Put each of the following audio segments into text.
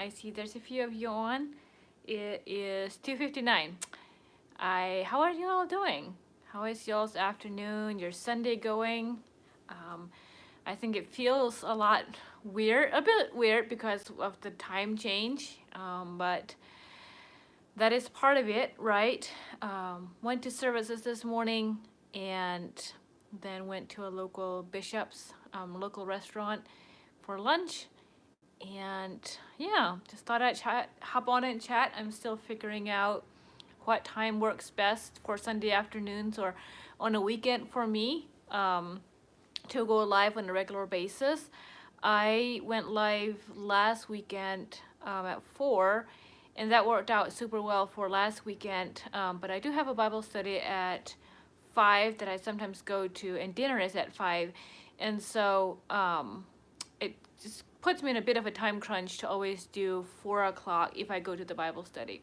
I see there's a few of you on. It is 2:59. How are you all doing? How is y'all's afternoon, your Sunday going? Um, I think it feels a lot weird, a bit weird because of the time change, but that is part of it, right? Went to services this morning and then went to a local bishop's local restaurant for lunch. And yeah, just thought I'd hop on and chat. I'm still figuring out what time works best for Sunday afternoons or on a weekend for me to go live on a regular basis. I went live last weekend at 4, and that worked out super well for last weekend. But I do have a Bible study at 5 that I sometimes go to, and dinner is at 5. And so it just puts me in a bit of a time crunch to always do 4 o'clock if I go to the Bible study.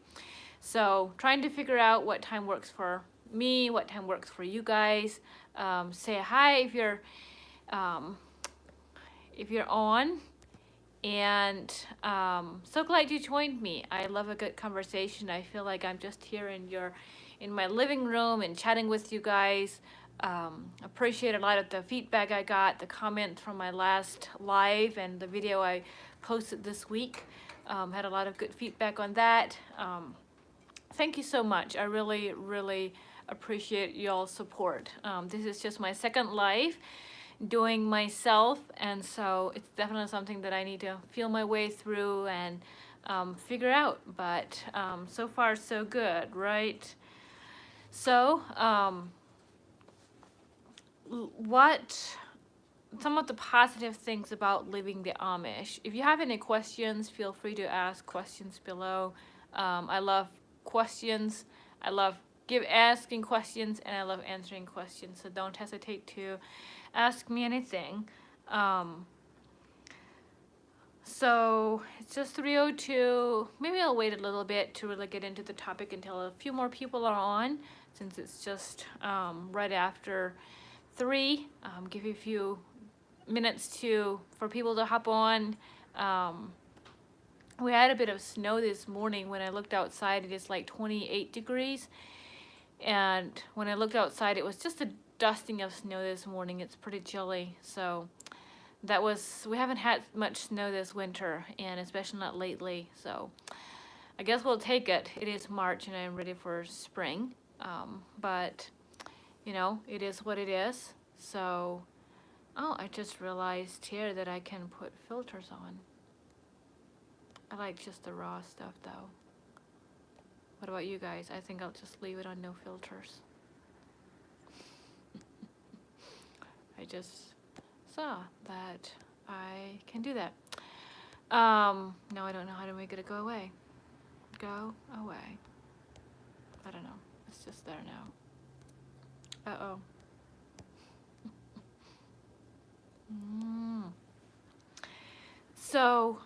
So trying to figure out what time works for me, what time works for you guys. Say hi if you're on. And so glad you joined me. I love a good conversation. I feel like I'm just here in my living room and chatting with you guys. Appreciate a lot of the feedback I got, the comments from my last live and the video I posted this week. Had a lot of good feedback on that. Thank you so much. I really, really appreciate y'all's support. This is just my second live doing myself, and so it's definitely something that I need to feel my way through and figure out. But so far, so good, right? So, what some of the positive things about living the Amish? If you have any questions, feel free to ask questions below. I love questions. I love asking questions, and I love answering questions. So don't hesitate to ask me anything. So it's just 3:02. Maybe I'll wait a little bit to really get into the topic until a few more people are on, since it's just right after 3. Give you a few minutes for people to hop on. We had a bit of snow this morning. When I looked outside, it is like 28 degrees. And when I looked outside, it was just a dusting of snow this morning. It's pretty chilly. So we haven't had much snow this winter, and especially not lately. So I guess we'll take it. It is March and I'm ready for spring. But you know, it is what it is. So, oh, I just realized here that I can put filters on. I like just the raw stuff though. What about you guys? I think I'll just leave it on no filters. I just saw that I can do that. No, I don't know how to make it go away. Go away. I don't know. It's just there now. Uh-oh. So,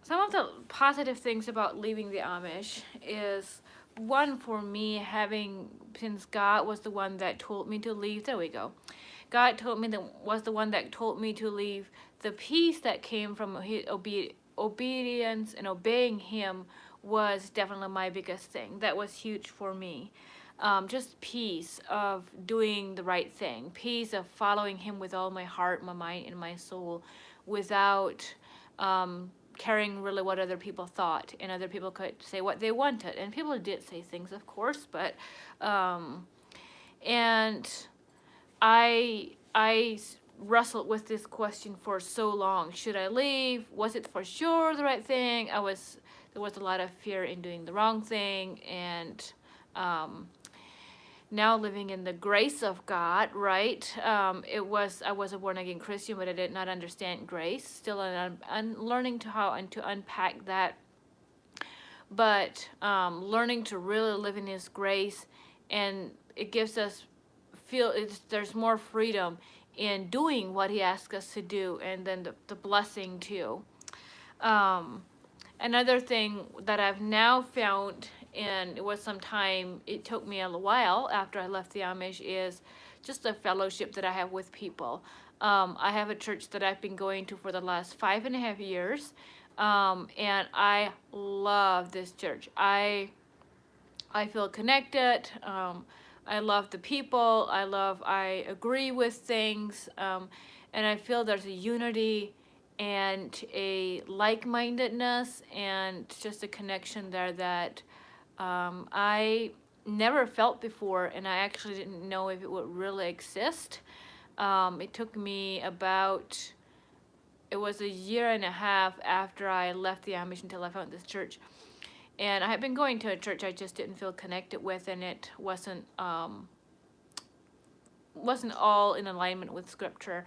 some of the positive things about leaving the Amish is, one, for me, since God was the one that told me to leave, there we go. God was the one that told me to leave. The peace that came from his obedience and obeying him was definitely my biggest thing. That was huge for me. Just peace of doing the right thing, peace of following him with all my heart, my mind, and my soul, without caring really what other people thought, and other people could say what they wanted, and people did say things, of course, but and I wrestled with this question for so long. Should I leave? Was it for sure the right thing? There was a lot of fear in doing the wrong thing, and now living in the grace of God, right? I was a born again Christian, but I did not understand grace. Still, I'm learning how to unpack that. But learning to really live in His grace, and it gives us there's more freedom in doing what He asks us to do, and then the blessing too. Another thing that I've now found, and it took me a while after I left the Amish, is just the fellowship that I have with people. I have a church that I've been going to for the last 5.5 years. And I love this church. I feel connected. I love the people. I agree with things. And I feel there's a unity and a like-mindedness and just a connection there that I never felt before, and I actually didn't know if it would really exist. It took me about, it was a year and a half after I left the Amish until I found this church. And I had been going to a church I just didn't feel connected with, and it wasn't all in alignment with scripture.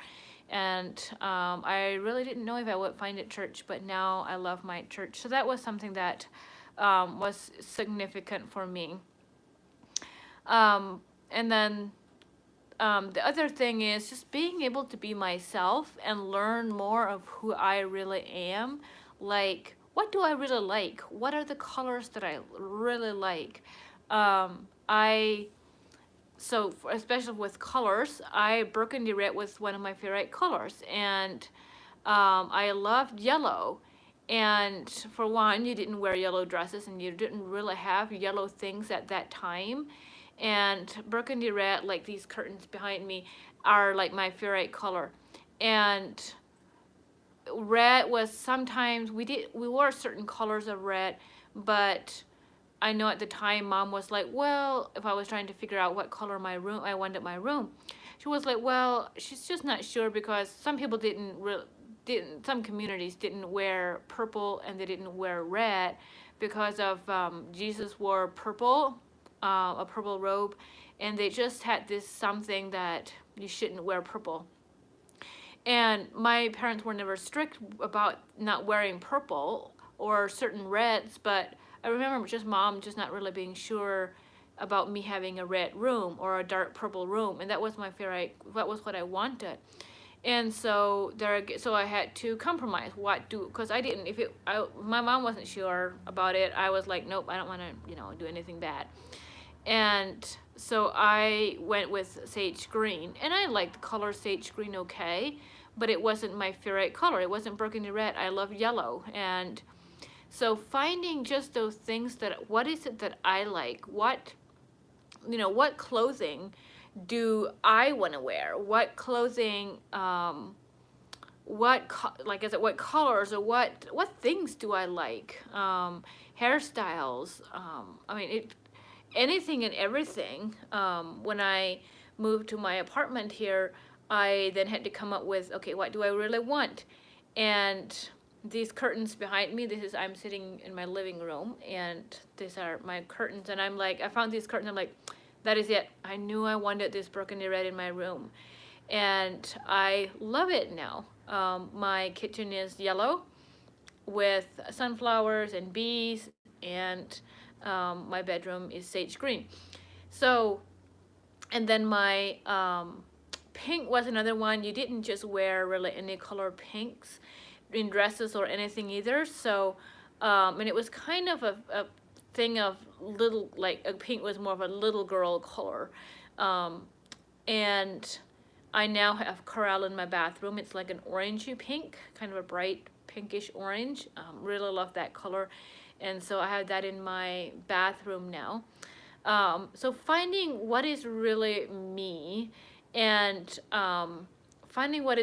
And I really didn't know if I would find it church, but now I love my church. So that was something that was significant for me. And then the other thing is just being able to be myself and learn more of who I really am. Like, what do I really like? What are the colors that I really like? I so for, especially with colors, burgundy red was one of my favorite colors, and I loved yellow. And for one, you didn't wear yellow dresses, and you didn't really have yellow things at that time. And burgundy red, like these curtains behind me, are like my favorite color. And red was sometimes we wore certain colors of red, but I know at the time Mom was like, well, if I was trying to figure out what color I wanted my room, she was like, well, she's just not sure because some people some communities didn't wear purple and they didn't wear red because of Jesus wore purple, a purple robe, and they just had this something that you shouldn't wear purple. And my parents were never strict about not wearing purple or certain reds, but I remember just Mom just not really being sure about me having a red room or a dark purple room, and that was my favorite. That was what I wanted. And so so I had to compromise. Because I didn't. My mom wasn't sure about it. I was like, nope, I don't want to, do anything bad. And so I went with sage green, and I liked the color sage green okay, but it wasn't my favorite color. It wasn't burgundy red. I love yellow. And so finding just those things what is it that I like? What clothing do I want to wear? What clothing, like I said, what colors or what things do I like? Hairstyles. Anything and everything. When I moved to my apartment here, I then had to come up with, okay, what do I really want? And these curtains behind me, I'm sitting in my living room, and these are my curtains, and I found these curtains, I'm like, that is it. I knew I wanted this burgundy red in my room, and I love it now. My kitchen is yellow with sunflowers and bees, and my bedroom is sage green. So, and then my pink was another one. You didn't just wear really any color pinks in dresses or anything either. So, and it was kind of a thing of pink was more of a little girl color. And I now have coral in my bathroom. It's like an orangey pink, kind of a bright pinkish orange. Really love that color. And so I have that in my bathroom now. So finding what is really me, and finding what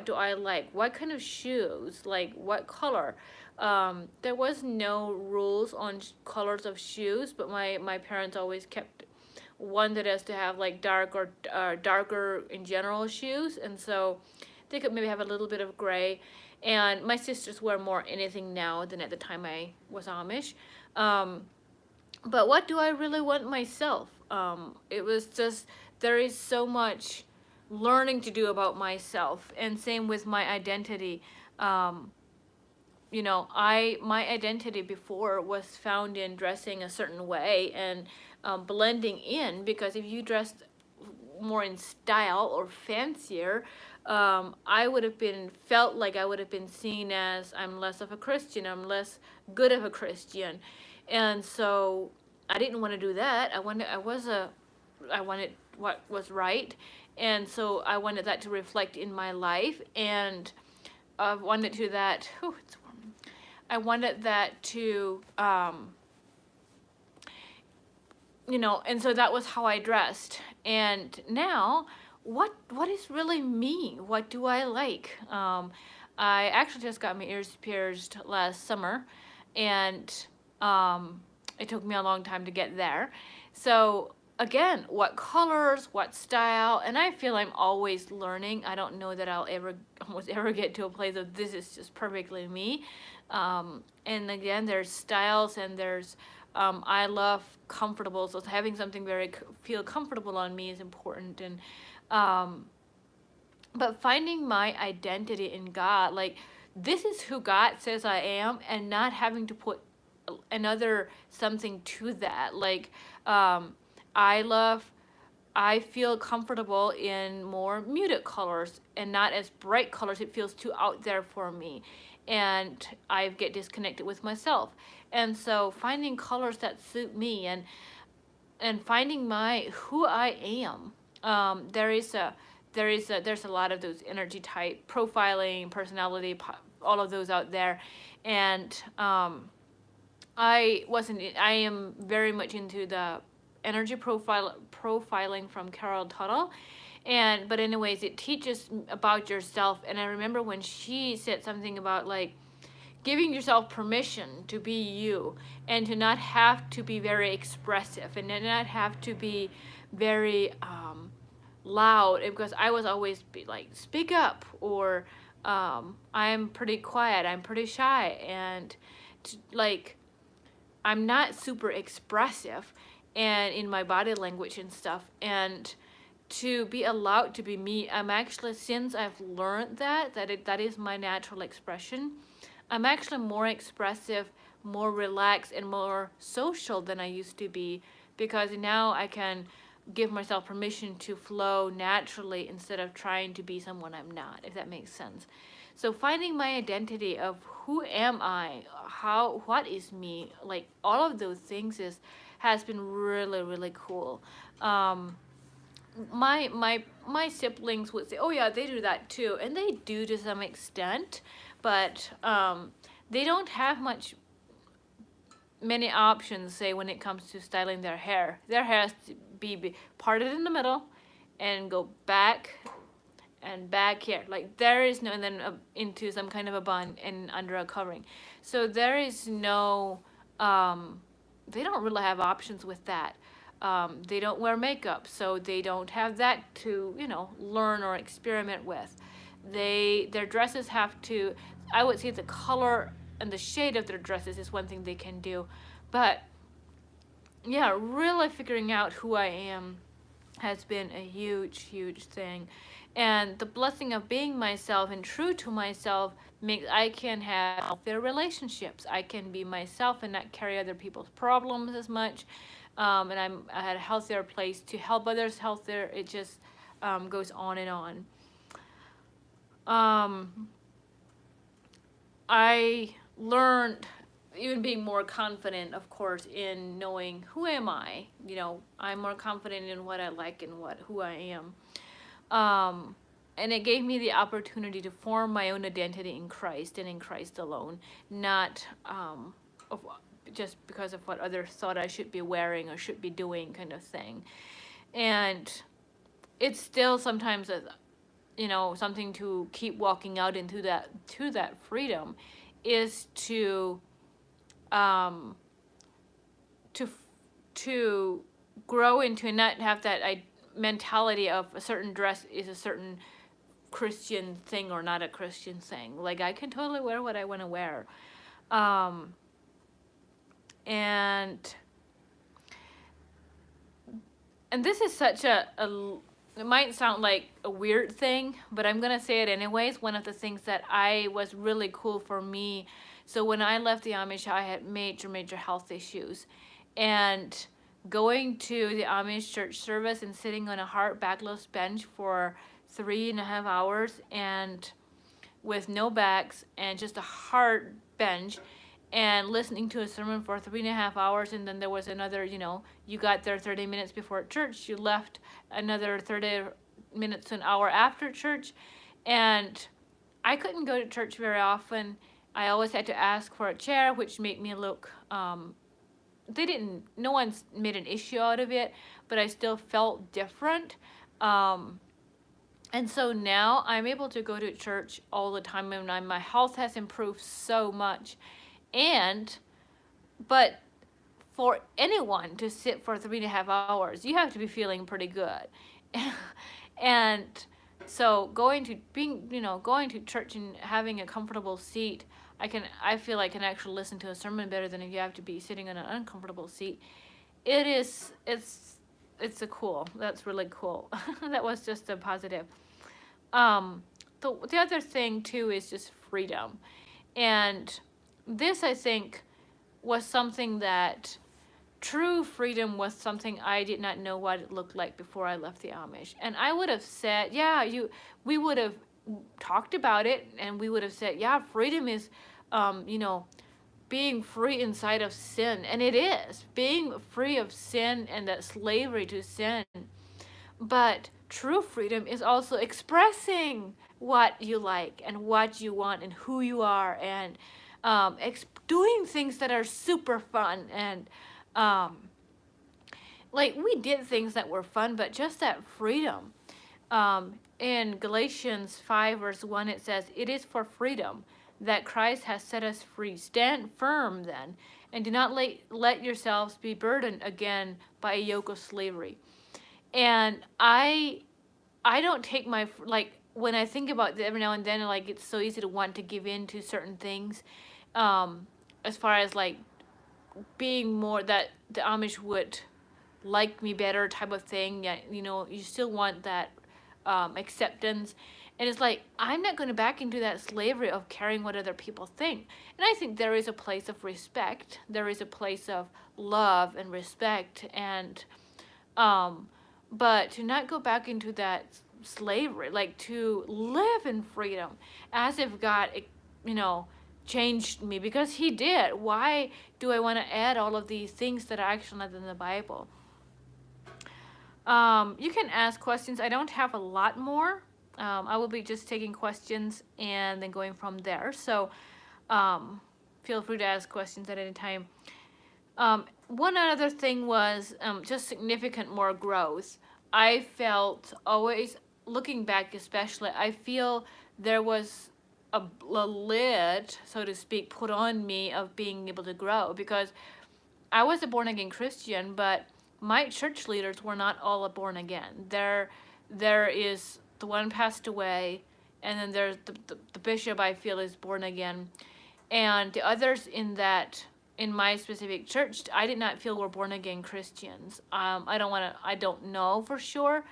do I like, what kind of shoes, like what color. There was no rules on colors of shoes, but my parents always wanted us to have like darker in general shoes, and so they could maybe have a little bit of gray. And my sisters wear more anything now than at the time I was Amish. But what do I really want myself? It was just, there is so much learning to do about myself, and same with my identity. My identity before was found in dressing a certain way and blending in, because if you dressed more in style or fancier, I would have felt like I would have been seen as I'm less of a Christian, I'm less good of a Christian. And so I didn't want to do that. I wanted what was right. And so I wanted that to reflect in my life, and I wanted to that, it's warm. I wanted that to, and so that was how I dressed. And now, what is really me? What do I like? I actually just got my ears pierced last summer, and it took me a long time to get there. So again, what colors, what style, and I feel I'm always learning. I don't know that I'll ever almost ever get to a place of this is just perfectly me. And again, there's styles and there's I love comfortable, so having something very feel comfortable on me is important. And um, but finding my identity in God, like this is who God says I am, and not having to put another something to that. Like I love I feel comfortable in more muted colors and not as bright colors. It feels too out there for me. And I get disconnected with myself. And so finding colors that suit me and finding my who I am. There's a lot of those energy type profiling, personality, all of those out there. And I am very much into the energy profiling from Carol Tuttle. But anyways, it teaches about yourself. And I remember when she said something about like giving yourself permission to be you and to not have to be very expressive and to not have to be very loud, because I was always be like, speak up, or I'm pretty quiet, I'm pretty shy, and like I'm not super expressive and in my body language and stuff. And to be allowed to be me, I'm actually, since I've learned that is my natural expression, I'm actually more expressive, more relaxed, and more social than I used to be, because now I can give myself permission to flow naturally instead of trying to be someone I'm not, if that makes sense. So finding my identity of who am I, what is me, like all of those things has been really, really cool. My siblings would say, "Oh yeah, they do that too," and they do to some extent, but they don't have many options. Say when it comes to styling their hair has to be parted in the middle, and go back and back here. Like there is no, and then into some kind of a bun and under a covering. So there is no. They don't really have options with that. They don't wear makeup, so they don't have that to learn or experiment with. Their dresses have to. I would say the color and the shade of their dresses is one thing they can do, but yeah, really figuring out who I am has been a huge, huge thing. And the blessing of being myself and true to myself makes I can have healthier relationships. I can be myself and not carry other people's problems as much. And I'm at a healthier place to help others healthier. It just goes on and on. I learned even being more confident, of course, in knowing who am I. I'm more confident in what I like and who I am. And it gave me the opportunity to form my own identity in Christ and in Christ alone, not just because of what others thought I should be wearing or should be doing, kind of thing. And it's still sometimes something to keep walking out into that freedom, is to to grow into and not have that mentality of a certain dress is a certain Christian thing or not a Christian thing. Like I can totally wear what I want to wear. And this is such it might sound like a weird thing, but I'm gonna say it anyways. One of the things that I was really cool for me. So when I left the Amish, I had major health issues, and going to the Amish church service and sitting on a hard backless bench for 3.5 hours and with no backs and just a hard bench and listening to a sermon for 3.5 hours, and then there was another, you got there 30 minutes before church, you left another 30 minutes to an hour after church, and I couldn't go to church very often. I always had to ask for a chair, which made me look, no one's made an issue out of it, but I still felt different. Um, and so now I'm able to go to church all the time, and my health has improved so much. And, but for anyone to sit for 3.5 hours, you have to be feeling pretty good. And so going to church and having a comfortable seat, I feel I can actually listen to a sermon better than if you have to be sitting in an uncomfortable seat. It's a cool. That's really cool. That was just a positive. The other thing too is just freedom. And this, I think, was something that true freedom was something I did not know what it looked like before I left the Amish. And I would have said, we would have talked about it, and we would have said, yeah, freedom is, being free inside of sin. And it is being free of sin and that slavery to sin. But true freedom is also expressing what you like and what you want and who you are, and doing things that are super fun. And like we did things that were fun, but just that freedom. In Galatians 5 verse 1, it says, "It is for freedom that Christ has set us free. Stand firm then, and do not let yourselves be burdened again by a yoke of slavery." And I don't take my, like, when I think about it every now and then, like, it's so easy to want to give in to certain things, as far as like being more that the Amish would like me better type of thing. Yeah, you still want that acceptance. And it's like, I'm not going to back into that slavery of caring what other people think. And I think there is a place of respect. There is a place of love and respect. And, but to not go back into that slavery, like to live in freedom as if God, changed me, because he did. Why do I want to add all of these things that are actually not in the Bible? You can ask questions. I don't have a lot more. I will be just taking questions and then going from there. So feel free to ask questions at any time. One other thing was just significant more growth. I felt always, looking back especially, I feel there was a lid, so to speak, put on me of being able to grow, because I was a born again Christian, but my church leaders were not all born again. There is the one passed away, and then there's the bishop, I feel, is born again, and the others in my specific church, I did not feel were born again Christians. I don't know for sure,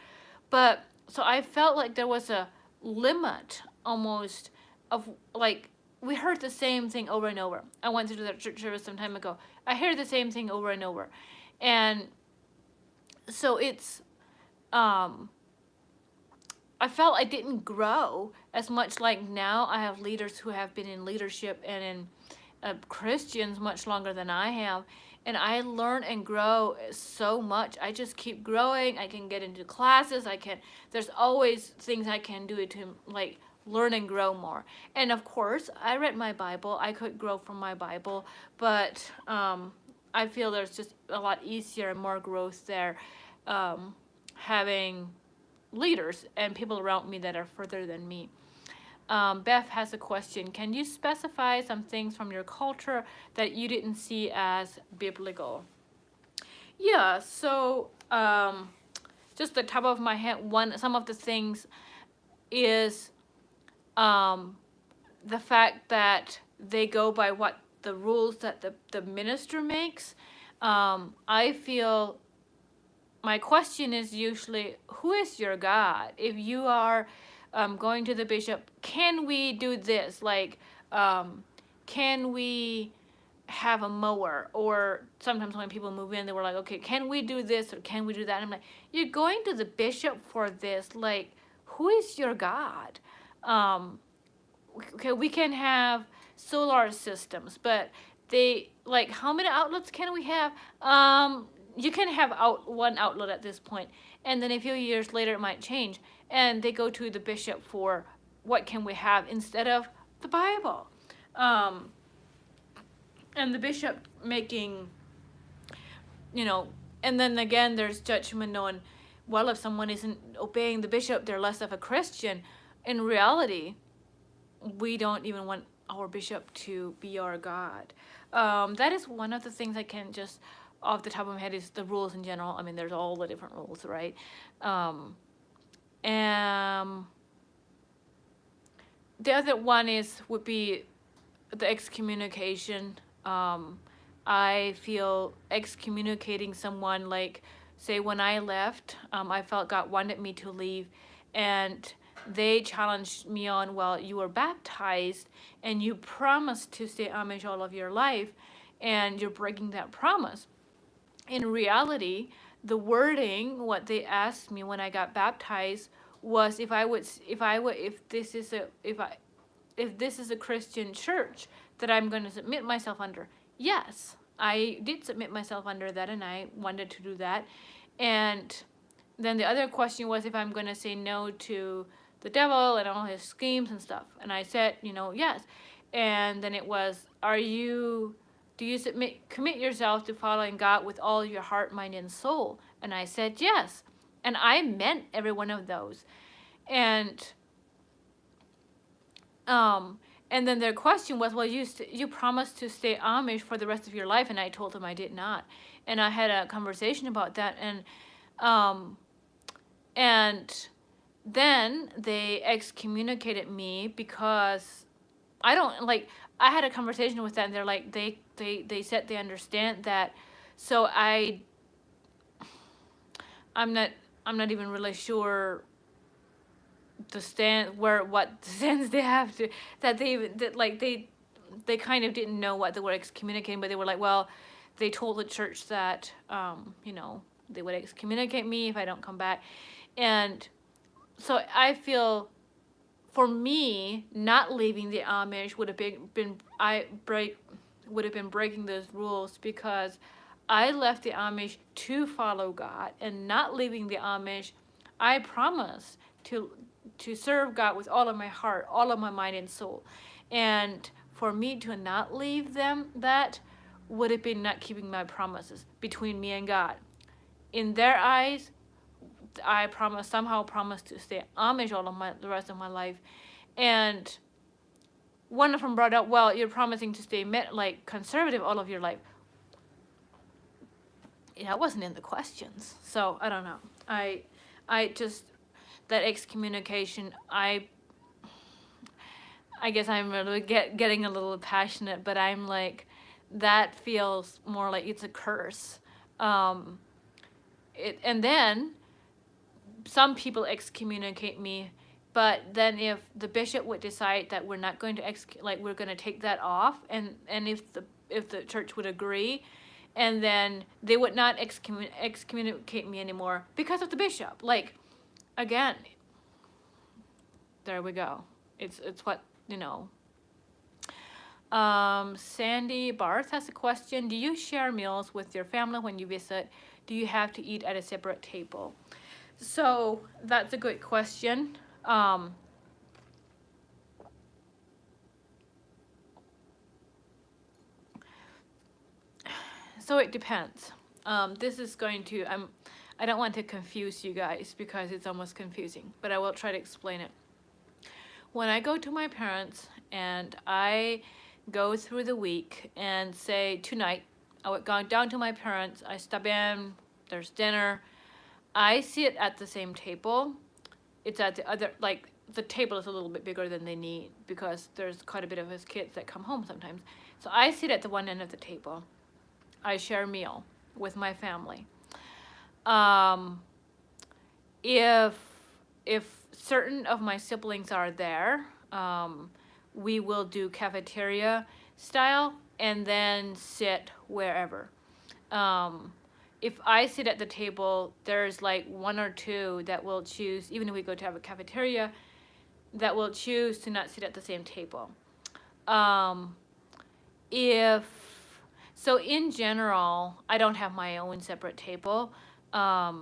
but so I felt like there was a limit almost of, like, we heard the same thing over and over. I went to that church service some time ago. I heard the same thing over and over. And so it's, I felt I didn't grow as much. Like now I have leaders who have been in leadership and in Christians much longer than I have. And I learn and grow so much. I just keep growing. I can get into classes. There's always things I can do to, like, learn and grow more. And of course, I read my Bible. I could grow from my Bible, but I feel there's just a lot easier and more growth there, having leaders and people around me that are further than me. Beth has a question. Can you specify some things from your culture that you didn't see as biblical? Yeah, so just the top of my head, some of the things is the fact that they go by what the rules that the minister makes. I feel my question is usually, who is your God? If you are going to the bishop, can we do this? Like, can we have a mower? Or sometimes when people move in, they were like, okay, can we do this or can we do that? And I'm like, you're going to the bishop for this. Like, who is your God? Okay, we can have solar systems, but they, like, how many outlets can we have? You can have one outlet at this point, and then a few years later it might change, and they go to the bishop for what can we have instead of the Bible. Um, and the bishop making, you know, and then again, there's judgment on, well, if someone isn't obeying the bishop, they're less of a Christian. In reality, we don't even want our bishop to be our God. That is one of the things I can just, off the top of my head, is the rules in general. I mean, there's all the different rules, right? And the other one would be the excommunication. I feel excommunicating someone, like, say, when I left, I felt God wanted me to leave, and they challenged me on, well, you were baptized and you promised to stay Amish all of your life, and you're breaking that promise. In reality, the wording, what they asked me when I got baptized, was if this is a Christian church that I'm going to submit myself under. Yes, I did submit myself under that, and I wanted to do that. And then the other question was if I'm going to say no to the devil and all his schemes and stuff. And I said, yes. And then it was, do you commit yourself to following God with all your heart, mind, and soul? And I said yes. And I meant every one of those. And and then their question was, well, you promised to stay Amish for the rest of your life, and I told them I did not. And I had a conversation about that, and then they excommunicated me because I had a conversation with them, and they're like, they said they understand that. So I'm not even really sure what stance they have to, that they kind of didn't know what they were excommunicating, but they were like, well, they told the church that they would excommunicate me if I don't come back. And so I feel, for me, not leaving the Amish would have been breaking those rules, because I left the Amish to follow God, and not leaving the Amish, I promise to serve God with all of my heart, all of my mind and soul. And for me to not leave them, that would have been not keeping my promises between me and God. In their eyes, I somehow promised to stay Amish the rest of my life. And one of them brought up, well, you're promising to stay conservative all of your life. That wasn't in the questions. So I don't know. I just, that excommunication, I guess I'm really getting a little passionate, but I'm like, that feels more like it's a curse. And then some people excommunicate me, but then if the bishop would decide that we're not going to we're going to take that off, and if the church would agree, and then they would not excommunicate me anymore because of the bishop. Again, there we go. It's what, Sandy Barth has a question. Do you share meals with your family when you visit? Do you have to eat at a separate table? So that's a good question. So it depends. This is going to, I don't want to confuse you guys because it's almost confusing, but I will try to explain it. When I go to my parents and I go through the week, and say tonight, I would go down to my parents, I stop in, there's dinner, I sit at the same table. It's at the other, the table is a little bit bigger than they need because there's quite a bit of his kids that come home sometimes. So I sit at the one end of the table. I share a meal with my family. If certain of my siblings are there, we will do cafeteria style and then sit wherever. If I sit at the table, there's one or two that will choose, even if we go to have a cafeteria, that will choose to not sit at the same table. So in general, I don't have my own separate table. I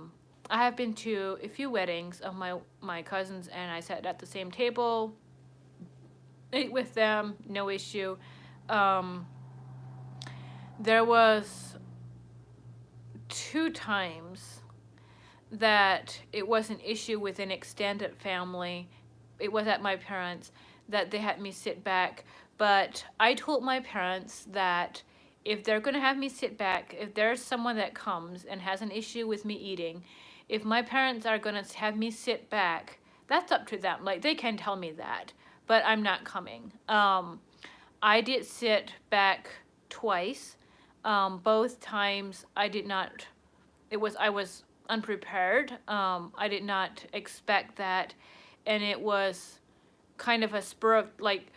have been to a few weddings of my cousins, and I sat at the same table. ate with them, no issue. Um, there was 2 times that it was an issue with an extended family. It was at my parents that they had me sit back. But I told my parents that if they're going to have me sit back, if there's someone that comes and has an issue with me eating, if my parents are going to have me sit back, that's up to them. Like, they can tell me that, but I'm not coming. I did sit back twice. Both times I did not, I was unprepared. I did not expect that, and it was kind of a spur of, like,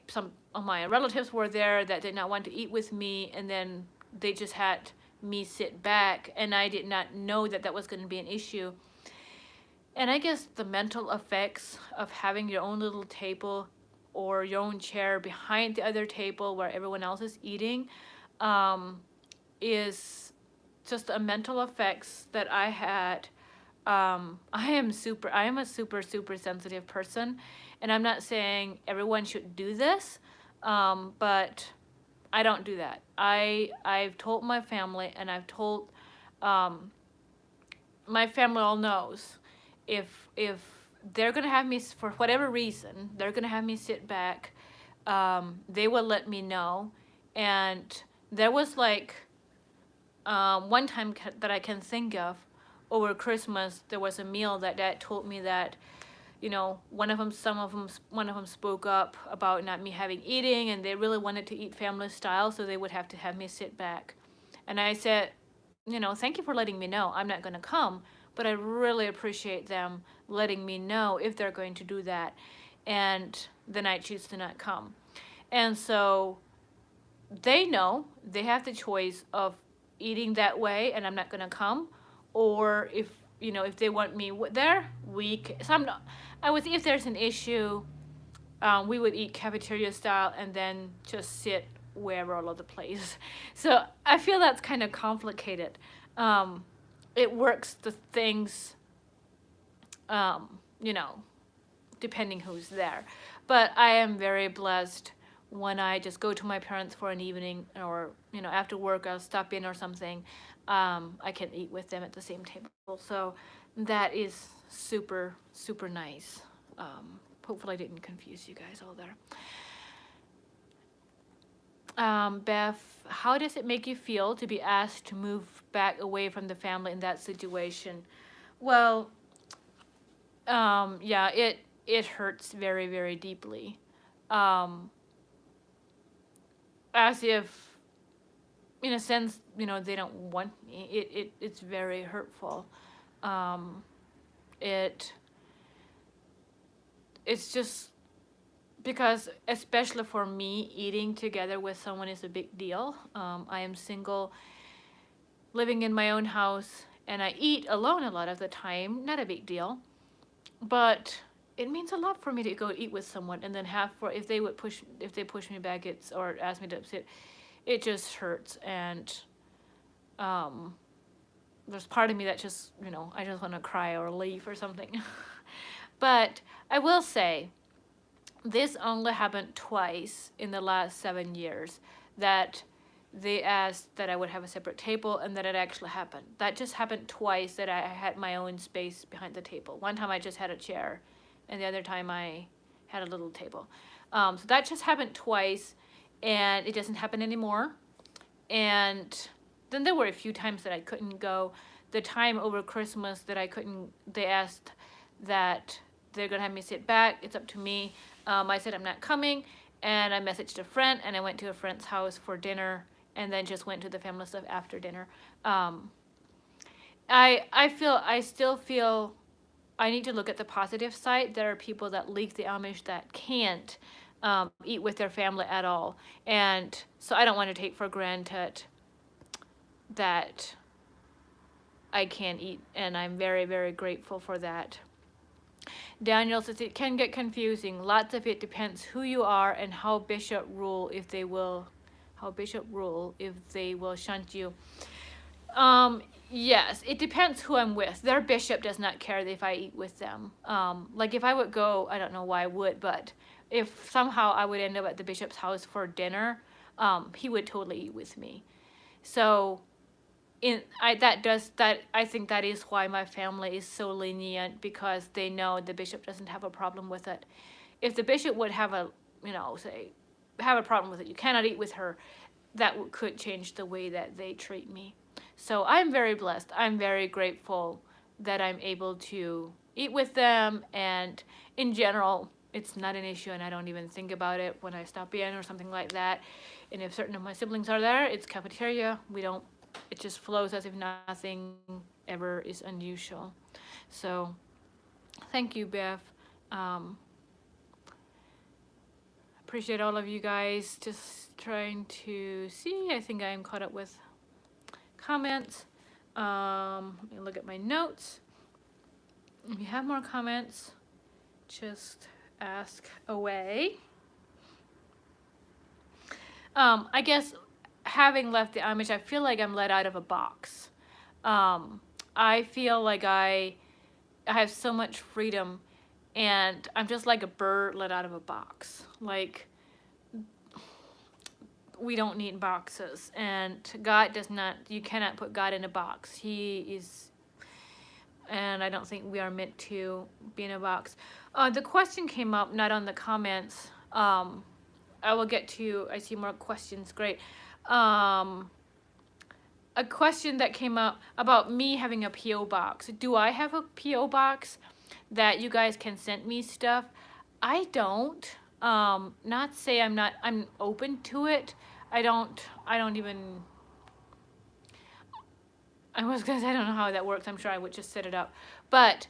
some of my relatives were there that did not want to eat with me, and then they just had me sit back, and I did not know that that was going to be an issue. And I guess the mental effects of having your own little table or your own chair behind the other table where everyone else is eating, is just a mental effects that I had. I am a super sensitive person, and I'm not saying everyone should do this, but I don't do that. I've told my family, and I've told, my family all knows, if they're gonna have me, for whatever reason, they're gonna have me sit back, they will let me know. And there was like, one time that I can think of over Christmas, there was a meal that Dad told me that, one of them spoke up about not me having eating, and they really wanted to eat family style, so they would have to have me sit back. And I said, thank you for letting me know. I'm not going to come, but I really appreciate them letting me know if they're going to do that. And then I choose to not come. And so they know they have the choice of eating that way, and I'm not going to come, or if they want me there, I would, if there's an issue, we would eat cafeteria style and then just sit wherever all over the place. So I feel that's kind of complicated. It works the things, um, you know, depending who's there. But I am very blessed when I just go to my parents for an evening, or after work I'll stop in or something. I can eat with them at the same table. So that is super nice. Hopefully I didn't confuse you guys all there. Beth, how does it make you feel to be asked to move back away from the family in that situation? Well, yeah, it hurts very deeply. As if, in a sense, they don't want me. It's very hurtful. It's just because, especially for me, eating together with someone is a big deal. I am single, living in my own house, and I eat alone a lot of the time. Not a big deal, but it means a lot for me to go eat with someone, and then if they push me back, or ask me to sit, it just hurts. And there's part of me that just, I just want to cry or leave or something. But I will say, this only happened twice in the last 7 years, that they asked that I would have a separate table, and that it actually happened. That just happened twice, that I had my own space behind the table. One time I just had a chair, and the other time I had a little table. So that just happened twice, and it doesn't happen anymore. And then there were a few times that I couldn't go. The time over Christmas that I couldn't, they asked that they're gonna have me sit back. It's up to me. I said I'm not coming, and I messaged a friend, and I went to a friend's house for dinner, and then just went to the family stuff after dinner. I still feel I need to look at the positive side. There are people that leave the Amish that can't eat with their family at all, and so I don't want to take for granted that I can eat, and I'm very grateful for that. Daniel says it can get confusing. Lots of it depends who you are and how bishop rule if they will shunt you. Yes, it depends who I'm with. Their bishop does not care if I eat with them. Like if I would go, I don't know why I would, but if somehow I would end up at the bishop's house for dinner, he would totally eat with me. So I think that is why my family is so lenient, because they know the bishop doesn't have a problem with it. If the bishop would have a, say, have a problem with it, you cannot eat with her, that could change the way that they treat me. So I'm very blessed. I'm very grateful that I'm able to eat with them, and in general, it's not an issue, and I don't even think about it when I stop in or something like that. And if certain of my siblings are there, it's cafeteria. We don't, it just flows as if nothing ever is unusual. So thank you, Bev. Appreciate all of you guys. Just trying to see. I think I am caught up with comments. Let me look at my notes. If you have more comments, just ask away. I guess having left the Amish, I feel like I'm let out of a box. I feel like I have so much freedom, and I'm just like a bird let out of a box. Like, we don't need boxes, and God does not, you cannot put God in a box. He is, and I don't think we are meant to be in a box. The question came up, not on the comments. I will get to, I see more questions, great. A question that came up about me having a P.O. box. Do I have a P.O. box that you guys can send me stuff? I don't. Not say I'm open to it. I don't even, I was gonna say I don't know how that works. I'm sure I would just set it up. But,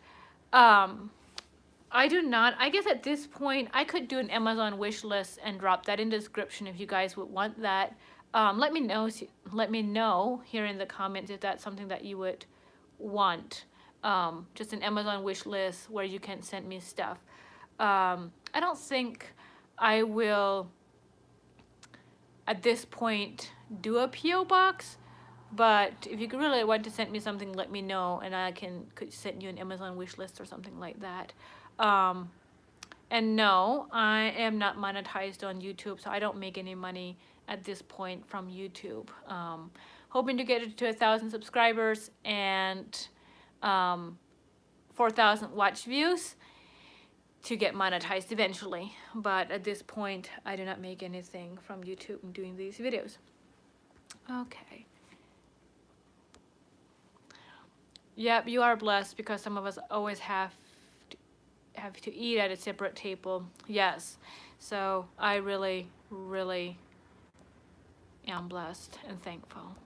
I do not. I guess at this point, I could do an Amazon wish list and drop that in the description if you guys would want that. Let me know. Let me know here in the comments if that's something that you would want. Just an Amazon wish list where you can send me stuff. I don't think I will, at this point, do a P.O. box. But if you really want to send me something, let me know, and I could send you an Amazon wish list or something like that. And no, I am not monetized on YouTube, so I don't make any money at this point from YouTube. Hoping to get it to 1,000 subscribers and 4,000 watch views to get monetized eventually. But at this point, I do not make anything from YouTube and doing these videos. Okay. Yep, you are blessed, because some of us always have to eat at a separate table. Yes. So I really, really am blessed and thankful.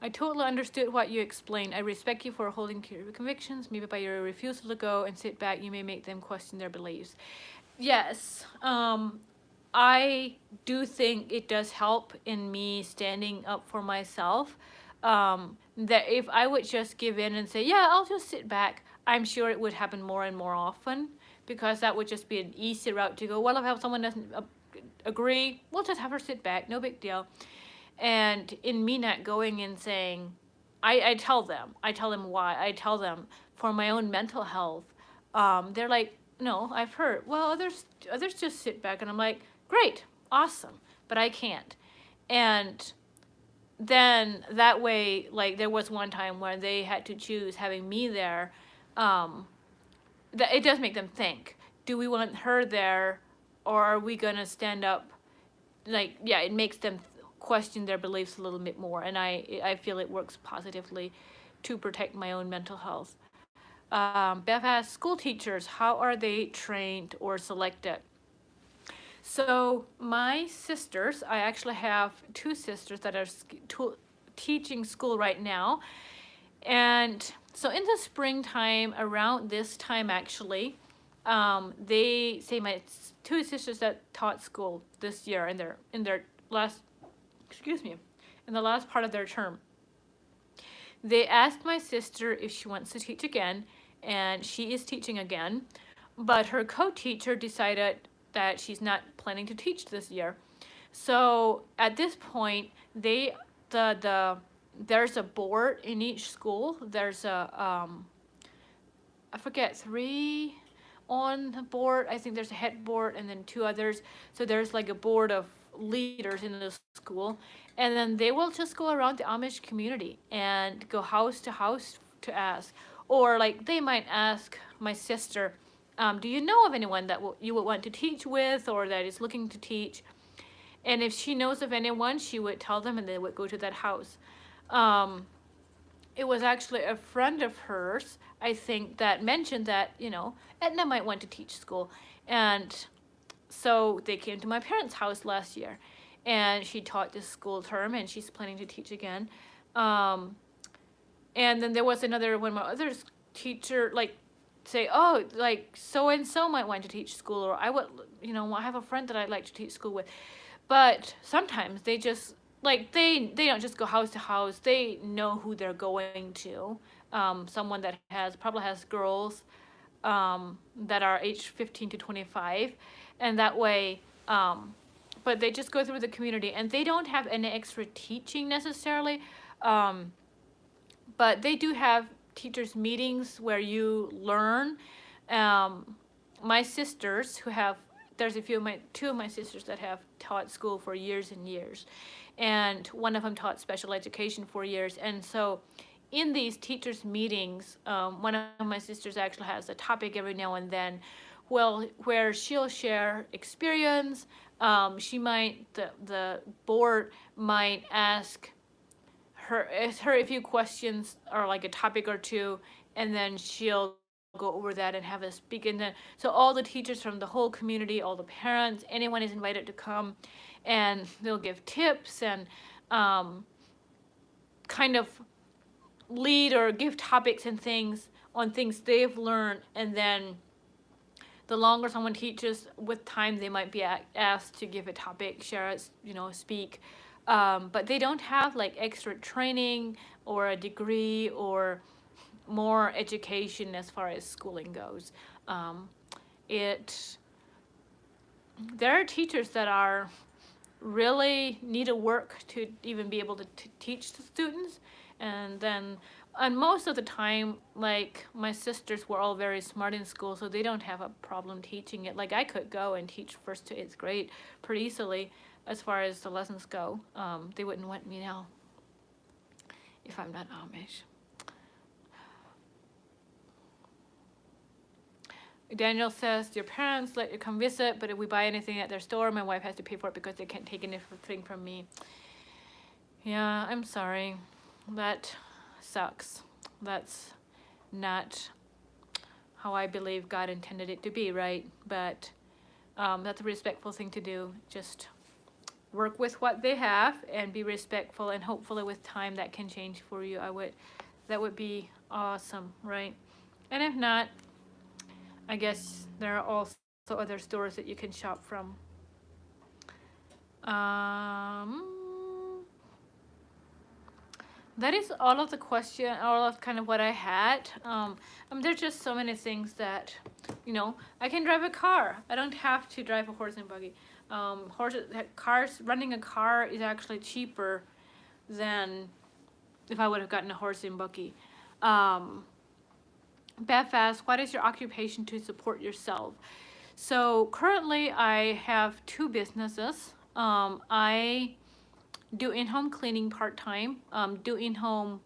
I totally understood what you explained. I respect you for holding to your convictions. Maybe by your refusal to go and sit back, you may make them question their beliefs. Yes. I do think it does help in me standing up for myself. That if I would just give in and say, yeah, I'll just sit back, I'm sure it would happen more and more often, because that would just be an easy route to go. Well, if someone doesn't agree, we'll just have her sit back, no big deal. And in me not going and saying, I tell them why, I tell them for my own mental health. They're like, no, I've heard, well, others just sit back, and I'm like, great, awesome, but I can't. And then that way, like, there was one time where they had to choose having me there. That it does make them think, do we want her there, or are we gonna stand up? Like, yeah, it makes them question their beliefs a little bit more, and I feel it works positively to protect my own mental health. Beth asks, school teachers, how are they trained or selected? So my sisters, I actually have two sisters that are teaching school right now. And so in the springtime, around this time actually, they say my two sisters that taught school this year in their last, in the last part of their term. They asked my sister if she wants to teach again, and she is teaching again, but her co-teacher decided that she's not planning to teach this year. So at this point, there's a board in each school. There's a I forget, 3 on the board. I think there's a head board and then 2 others. So there's like a board of leaders in the school. And then they will just go around the Amish community and go house to house to ask. Or like they might ask my sister, do you know of anyone that you would want to teach with or that is looking to teach? And if she knows of anyone, she would tell them and they would go to that house. Um, it was actually a friend of hers, I think, that mentioned that, Edna might want to teach school. And so they came to my parents' house last year. And she taught this school term and she's planning to teach again. Um, and then there was another one, my other teacher, like, say, oh, like, so and so might want to teach school, or I would, I have a friend that I'd like to teach school with. But sometimes they just like they don't just go house to house. They know who they're going to. Someone that probably has girls that are age 15 to 25, and that way. But they just go through the community, and they don't have any extra teaching necessarily. Um, but they do have teachers meetings where you learn. My sisters who have there's two of my sisters that have taught school for years and years, and one of them taught special education for years. And so in these teachers meetings, one of my sisters actually has a topic every now and then, well, where she'll share experience. The board might ask her a few questions or like a topic or two, and then she'll go over that and have us speak. And then so all the teachers from the whole community, all the parents, anyone is invited to come, and they'll give tips and kind of lead or give topics and things on things they've learned. And then the longer someone teaches, with time they might be asked to give a topic, share it, speak. But they don't have like extra training or a degree or more education as far as schooling goes. It There are teachers that are really need to work to even be able to teach the students, and most of the time, like, my sisters were all very smart in school, so they don't have a problem teaching it. Like, I could go and teach 1st to 8th grade pretty easily as far as the lessons go. They wouldn't want me now if I'm not Amish. Daniel says, your parents let you come visit, but if we buy anything at their store, my wife has to pay for it because they can't take anything from me. Yeah, I'm sorry. That sucks. That's not how I believe God intended it to be, right? But that's a respectful thing to do. Just work with what they have and be respectful, and hopefully with time that can change for you. That would be awesome, right? And if not, I guess there are also other stores that you can shop from. That is all of the question, all of kind of what I had. There's just so many things that, I can drive a car. I don't have to drive a horse and buggy. Running a car is actually cheaper than if I would have gotten a horse and buggy. Beth asks, what is your occupation to support yourself? So currently I have 2 businesses. I do in-home cleaning part-time, do in-home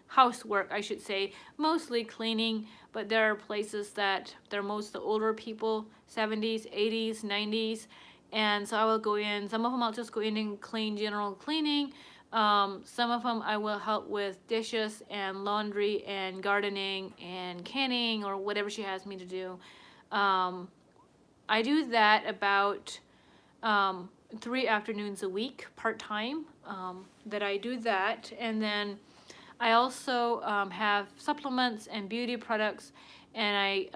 housework, I should say, mostly cleaning, but there are places that they're mostly older people, 70s, 80s, 90s, and so I will go in. Some of them I'll just go in and clean, general cleaning. Some of them I will help with dishes and laundry and gardening and canning or whatever she has me to do. I do that about 3 afternoons a week, part-time, that I do that. And then I also have supplements and beauty products, and I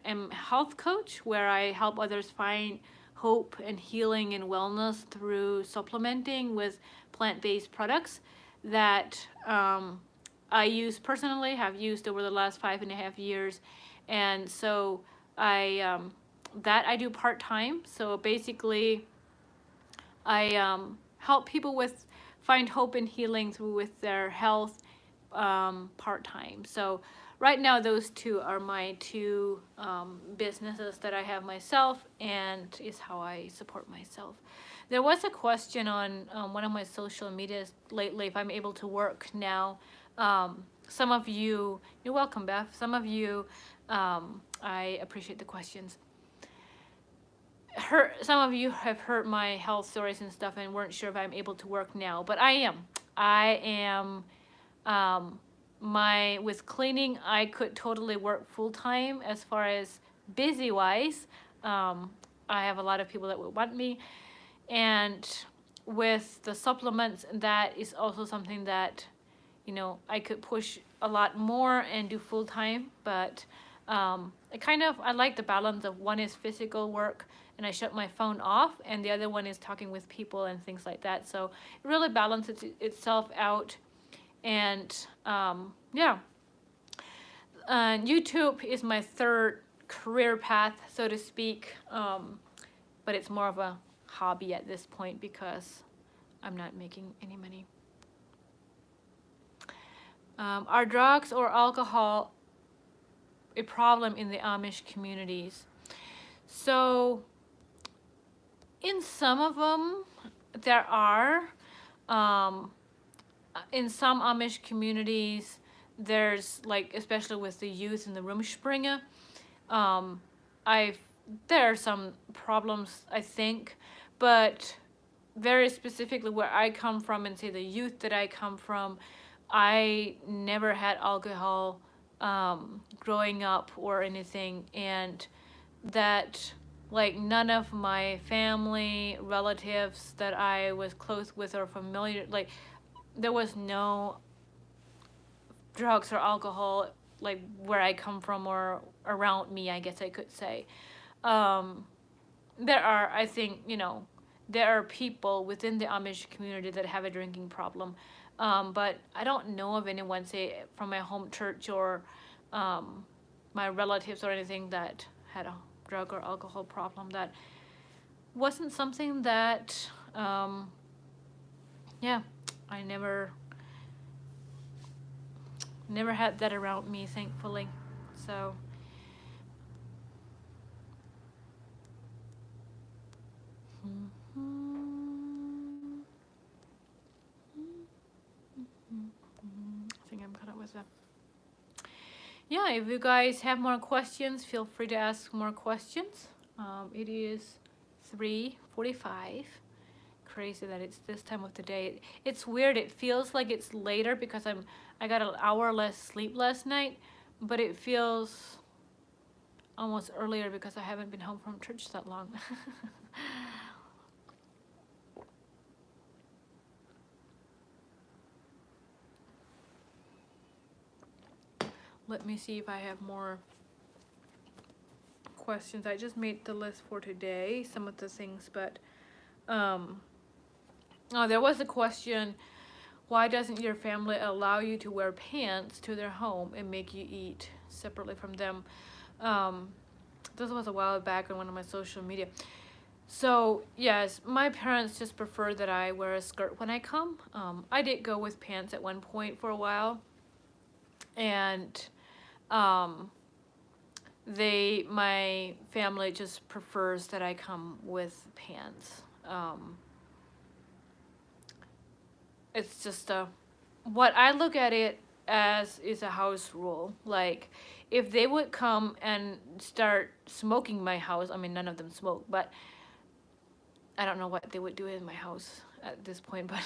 am a health coach where I help others find hope and healing and wellness through supplementing with plant-based products that I use personally, have used over the last 5.5 years. And so I do part-time. So basically I help people find hope and healing with their health part-time. So right now those two are my two businesses that I have myself, and is how I support myself. There was a question on one of my social medias lately if I'm able to work now. Some of you, you're welcome, Beth. Some of you, I appreciate the questions. Some of you have heard my health stories and stuff and weren't sure if I'm able to work now, but I am. I am. With cleaning, I could totally work full time as far as busy wise. I have a lot of people that would want me, and with the supplements, that is also something that, I could push a lot more and do full time. But I like the balance of one is physical work and I shut my phone off, and the other one is talking with people and things like that. So it really balances itself out. And yeah, YouTube is my third career path, so to speak. But it's more of a hobby at this point because I'm not making any money. Are drugs or alcohol a problem in the Amish communities? So, in some of them, there are. In some Amish communities, there's like, especially with the youth in the Rumspringa, there are some problems, I think, but very specifically where I come from and say the youth that I come from, I never had alcohol growing up or anything, and that like none of my family relatives that I was close with or familiar, like there was no drugs or alcohol like where I come from or around me, I guess I could say. There are, I think, there are people within the Amish community that have a drinking problem. But I don't know of anyone, say, from my home church or my relatives or anything that had a drug or alcohol problem. That wasn't something that, yeah, I never had that around me, thankfully. So. I think I'm caught up with that. Yeah, if you guys have more questions, feel free to ask more questions. It is 3:45. Crazy that it's this time of the day. It's weird. It feels like it's later because I got an hour less sleep last night, but it feels almost earlier because I haven't been home from church that long. Let me see if I have more questions. I just made the list for today, some of the things, but there was a question, why doesn't your family allow you to wear pants to their home and make you eat separately from them? This was a while back on one of my social media. So yes, my parents just prefer that I wear a skirt when I come. I did go with pants at one point for a while, and my family just prefers that I come with pants. It's just what I look at it as is a house rule. Like, if they would come and start smoking my house, I mean, none of them smoke, but I don't know what they would do in my house at this point, but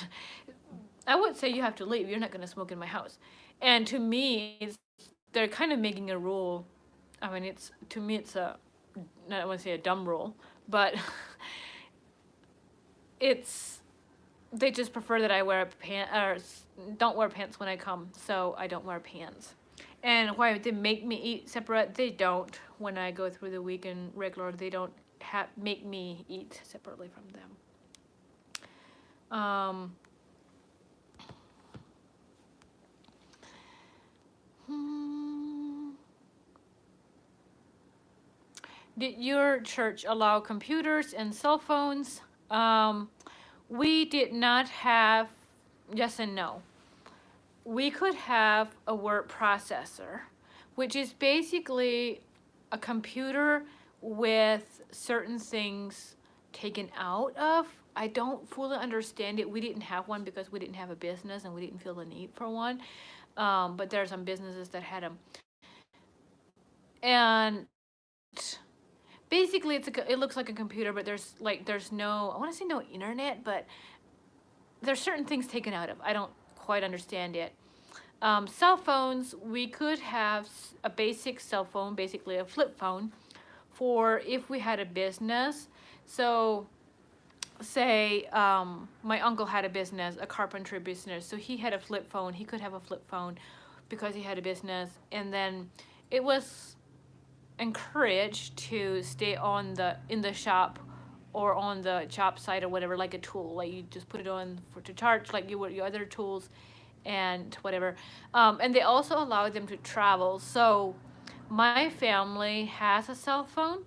I would say you have to leave. You're not going to smoke in my house. And to me, they're kind of making a rule. I mean, to me, it's I don't want to say a dumb rule, but they just prefer that I wear don't wear pants when I come, so I don't wear pants. And why they make me eat separate, they don't. When I go through the week and regular, they don't make me eat separately from them. Did your church allow computers and cell phones? We did not have, yes and no. We could have a word processor, which is basically a computer with certain things taken out of. I don't fully understand it. We didn't have one because we didn't have a business and we didn't feel the need for one. But there are some businesses that had them. And basically it looks like a computer, but there's no, I want to say no internet, but there's certain things taken out of. I don't quite understand it. Cell phones, we could have a basic cell phone, basically a flip phone, for if we had a business. So say my uncle had a business, a carpentry business, so he had a flip phone. He could have a flip phone because he had a business, and then it was encouraged to stay in the shop or on the job site or whatever, like a tool, like you just put it on to charge like you would your other tools and whatever. And they also allow them to travel. So my family has a cell phone,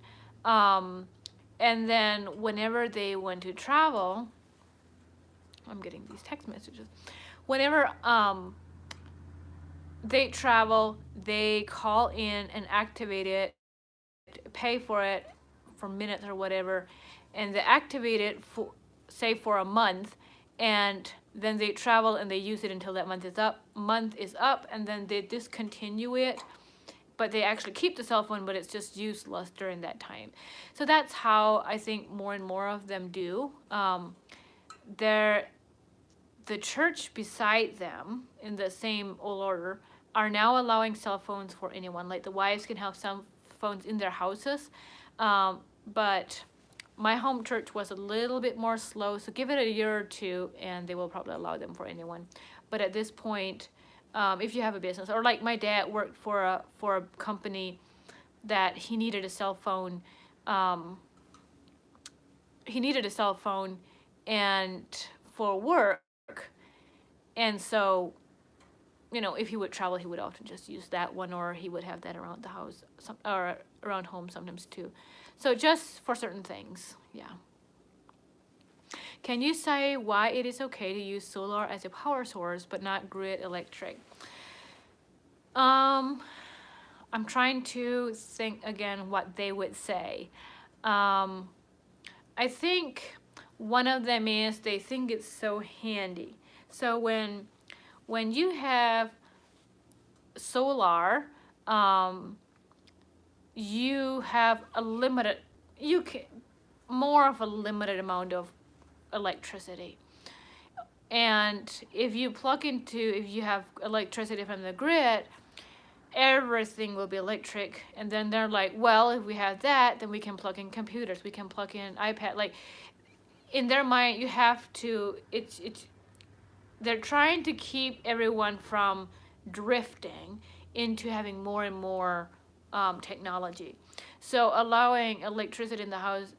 and then whenever they went to travel, I'm getting these text messages. Whenever they travel, they call in and activate it, pay for it for minutes or whatever, and they activate it for, say, for a month, and then they travel and they use it until that month is up, and then they discontinue it, but they actually keep the cell phone, but it's just useless during that time. So that's how I think more and more of them do. The church beside them in the same order are now allowing cell phones for anyone. Like the wives can have cell phones in their houses, but my home church was a little bit more slow, so give it a year or two and they will probably allow them for anyone. But at this point, if you have a business, or like my dad worked for a company that he needed a cell phone, and for work, and so if he would travel, he would often just use that one, or he would have that around the house, or around home sometimes too. So just for certain things, yeah. Can you say why it is okay to use solar as a power source but not grid electric? I'm trying to think again what they would say. I think one of them is they think it's so handy. So when you have solar, you have more of a limited amount of electricity. And if you have electricity from the grid, everything will be electric. And then they're like, well, if we have that, then we can plug in computers, we can plug in iPad. Like, in their mind, you have to, they're trying to keep everyone from drifting into having more and more technology. So allowing electricity in the house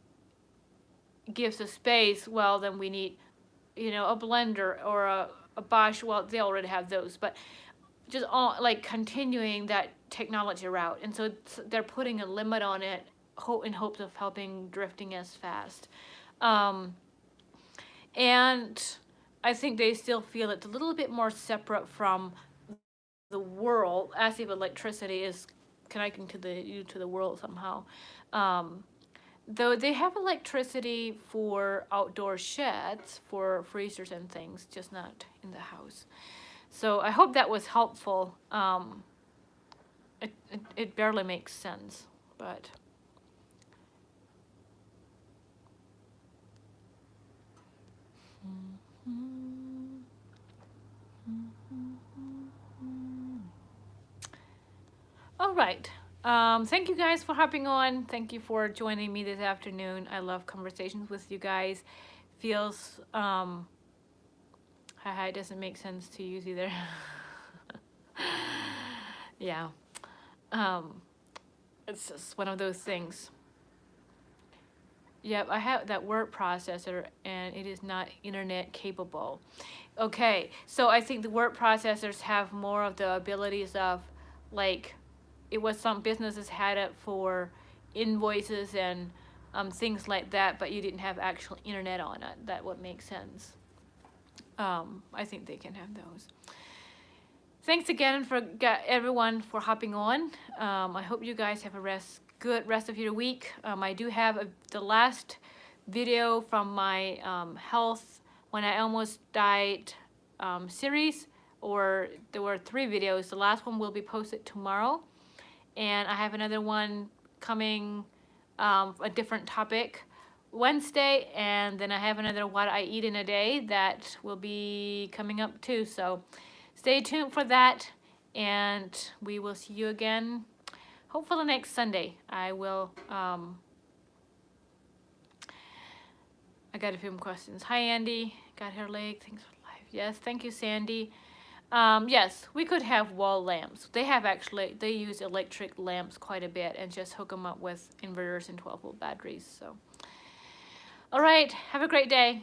gives a space. Well, then we need, a blender or a Bosch. Well, they already have those, but just like continuing that technology route. And so they're putting a limit on it in hopes of helping drifting as fast. And I think they still feel it's a little bit more separate from the world, as if electricity is connecting to the world somehow. Though they have electricity for outdoor sheds, for freezers and things, just not in the house. So I hope that was helpful. It barely makes sense, but. All right. Thank you guys for hopping on. Thank you for joining me this afternoon. I love conversations with you guys. Feels, it doesn't make sense to use either. Yeah. It's just one of those things. Yep, I have that word processor and it is not internet capable. Okay, so I think the word processors have more of the abilities of, like, it was some businesses had it for invoices and things like that, but you didn't have actual internet on it. That would make sense. I think they can have those. thanks again for everyone for hopping on. I hope you guys have a good rest of your week. I do have the last video from my health when I almost died series, or there were 3 videos. The last one will be posted tomorrow, and I have another one coming, a different topic, Wednesday, and then I have another what I eat in a day that will be coming up too. So stay tuned for that, and we will see you again hopefully next Sunday. I will I got a few more questions. Hi Andy, got hair leg, thanks for life. Yes, thank you Sandy. Yes, we could have wall lamps. They use electric lamps quite a bit and just hook them up with inverters and 12-volt batteries. So, all right, have a great day.